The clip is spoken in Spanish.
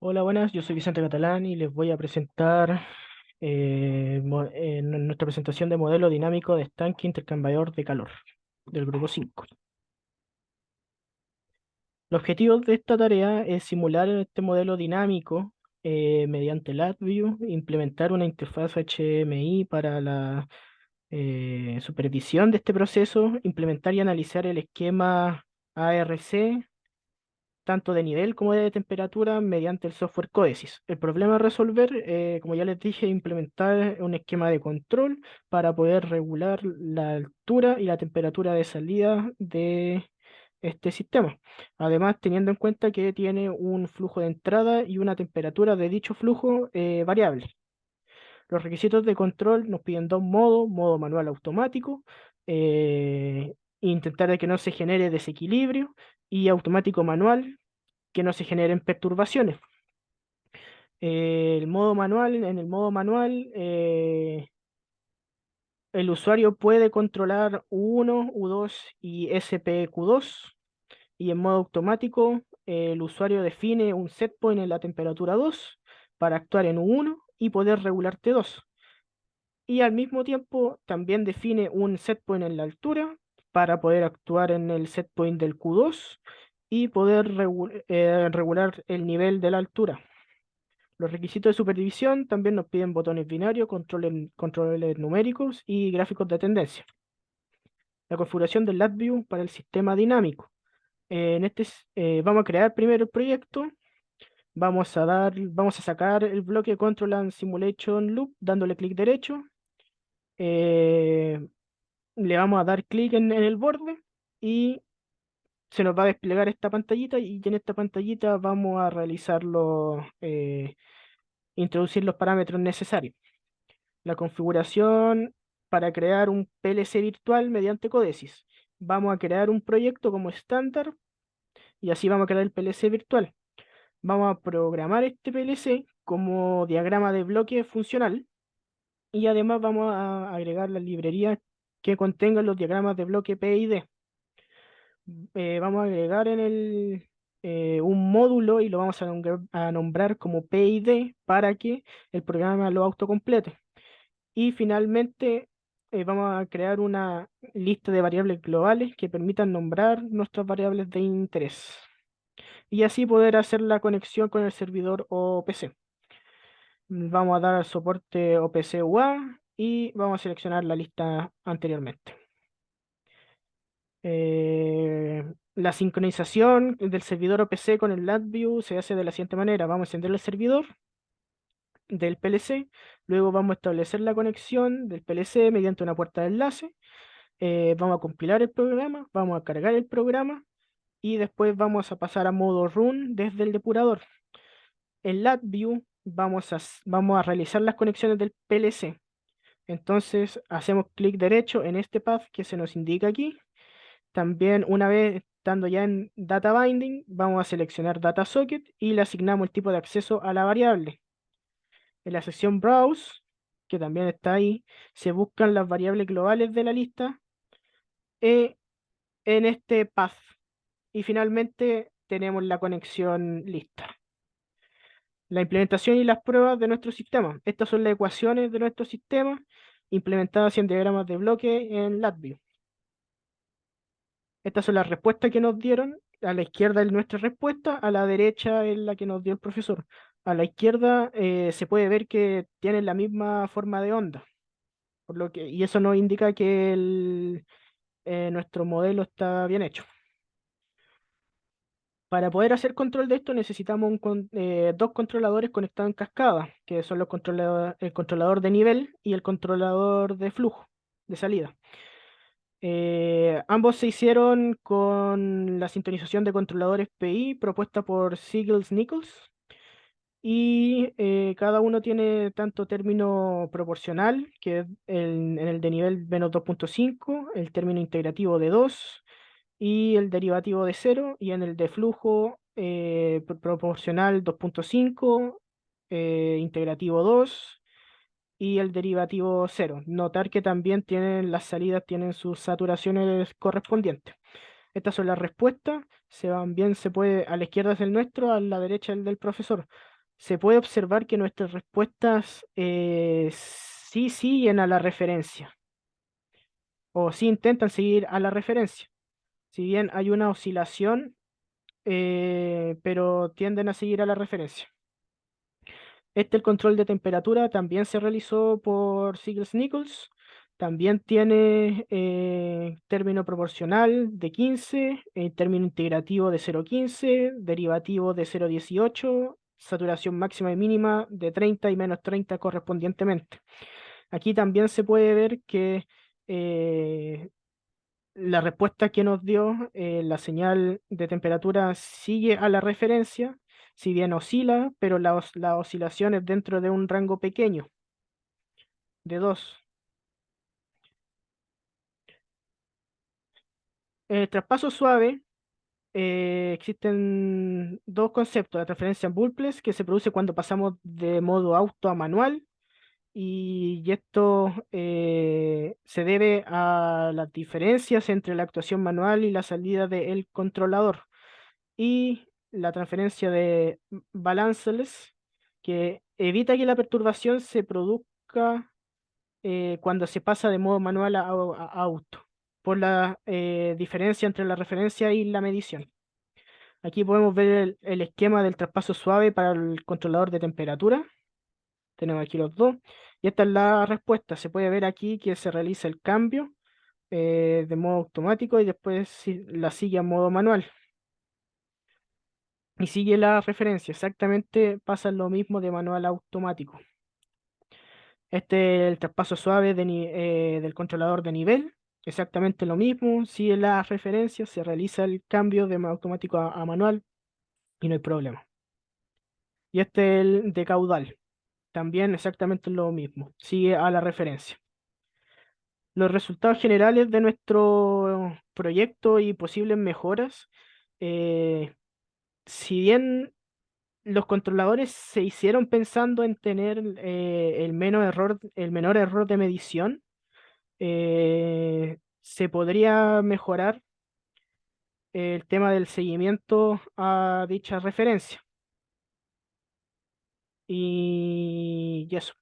Hola, buenas, yo soy Vicente Catalán y les voy a presentar nuestra presentación de modelo dinámico de estanque intercambiador de calor del grupo 5. El objetivo de esta tarea es simular este modelo dinámico mediante LabVIEW, implementar una interfaz HMI para la supervisión de este proceso, implementar y analizar el esquema ARC tanto de nivel como de temperatura mediante el software Codesys. El problema a resolver, como ya les dije, implementar un esquema de control para poder regular la altura y la temperatura de salida de este sistema. Además, teniendo en cuenta que tiene un flujo de entrada y una temperatura de dicho flujo variable. Los requisitos de control nos piden dos modos: modo manual automático, intentar de que no se genere desequilibrio, y automático manual, que no se generen perturbaciones. En el modo manual, el usuario puede controlar U1, U2 y SPQ2, y en modo automático, el usuario define un set point en la temperatura 2 para actuar en U1 y poder regular T2. Y al mismo tiempo también define un set point en la altura para poder actuar en el set point del Q2 y poder regular el nivel de la altura. Los requisitos de superdivisión también nos piden botones binarios, controles numéricos y gráficos de tendencia. La configuración del LabVIEW para el sistema dinámico. Vamos a crear primero el proyecto. Vamos a sacar el bloque Control and Simulation Loop dándole clic derecho. Eh, Le vamos a dar clic en el borde y se nos va a desplegar esta pantallita, y en esta pantallita vamos a introducir los parámetros necesarios. La configuración para crear un PLC virtual mediante Codesys. Vamos a crear un proyecto como estándar y así vamos a crear el PLC virtual. Vamos a programar este PLC como diagrama de bloque funcional, y además vamos a agregar las librerías que contengan los diagramas de bloque PID. Vamos a agregar un módulo y lo vamos a nombrar como PID para que el programa lo autocomplete. Y finalmente, vamos a crear una lista de variables globales que permitan nombrar nuestras variables de interés y así poder hacer la conexión con el servidor OPC. Vamos a dar soporte OPC UA y vamos a seleccionar la lista anteriormente. La sincronización del servidor OPC con el LabVIEW se hace de la siguiente manera: vamos a encender el servidor del PLC, luego vamos a establecer la conexión del PLC mediante una puerta de enlace. Vamos a compilar el programa, vamos a cargar el programa y después vamos a pasar a modo run desde el depurador. En LabVIEW vamos a realizar las conexiones del PLC. Entonces hacemos clic derecho en este path que se nos indica aquí. También, una vez estando ya en Data Binding, vamos a seleccionar Data Socket y le asignamos el tipo de acceso a la variable. En la sección Browse, que también está ahí, se buscan las variables globales de la lista eh, en este path. Y finalmente tenemos la conexión lista. La implementación y las pruebas de nuestro sistema. Estas son las ecuaciones de nuestro sistema implementadas en diagramas de bloque en LabVIEW. Estas son las respuestas que nos dieron. A la izquierda es nuestra respuesta, a la derecha es la que nos dio el profesor. A la izquierda se puede ver que tienen la misma forma de onda, y eso nos indica que nuestro modelo está bien hecho. Para poder hacer control de esto necesitamos dos controladores conectados en cascada, que son el controlador de nivel y el controlador de flujo, de salida. Ambos se hicieron con la sintonización de controladores PI propuesta por Siegels-Nichols, y cada uno tiene tanto término proporcional, que es en el de nivel -2.5, el término integrativo de 2 y el derivativo de 0, y en el de flujo proporcional 2.5, integrativo 2 y el derivativo 0. Notar que también las salidas tienen sus saturaciones correspondientes. Estas son las respuestas. Se puede, a la izquierda es el nuestro, a la derecha el del profesor. se puede observar que nuestras respuestas sí siguen a la referencia o sí intentan seguir a la referencia. Si bien hay una oscilación, pero tienden a seguir a la referencia. El control de temperatura también se realizó por Siegels-Nichols. También tiene término proporcional de 15, término integrativo de 0,15, derivativo de 0,18, saturación máxima y mínima de 30 y -30 correspondientemente. Aquí también se puede ver que eh, la respuesta que nos dio la señal de temperatura sigue a la referencia, si bien oscila, pero la oscilación es dentro de un rango pequeño, de 2. Traspaso suave, existen dos conceptos: la transferencia en bucles, que se produce cuando pasamos de modo auto a manual, y esto se debe a las diferencias entre la actuación manual y la salida del controlador. Y la transferencia de balanceless, que evita que la perturbación se produzca cuando se pasa de modo manual a auto, por la diferencia entre la referencia y la medición. Aquí podemos ver el esquema del traspaso suave para el controlador de temperatura. Tenemos aquí los dos. Y esta es la respuesta. Se puede ver aquí que se realiza el cambio de modo automático y después la sigue a modo manual. Y sigue la referencia. Exactamente pasa lo mismo de manual a automático. Este es el traspaso suave del controlador de nivel. Exactamente lo mismo. Sigue la referencia. Se realiza el cambio de automático a manual y no hay problema. Y este es el de caudal. También exactamente lo mismo. Sigue a la referencia. Los resultados generales de nuestro proyecto y posibles mejoras, eh, si bien los controladores se hicieron pensando en tener el menor error de medición, se podría mejorar el tema del seguimiento a dicha referencia. Y eso.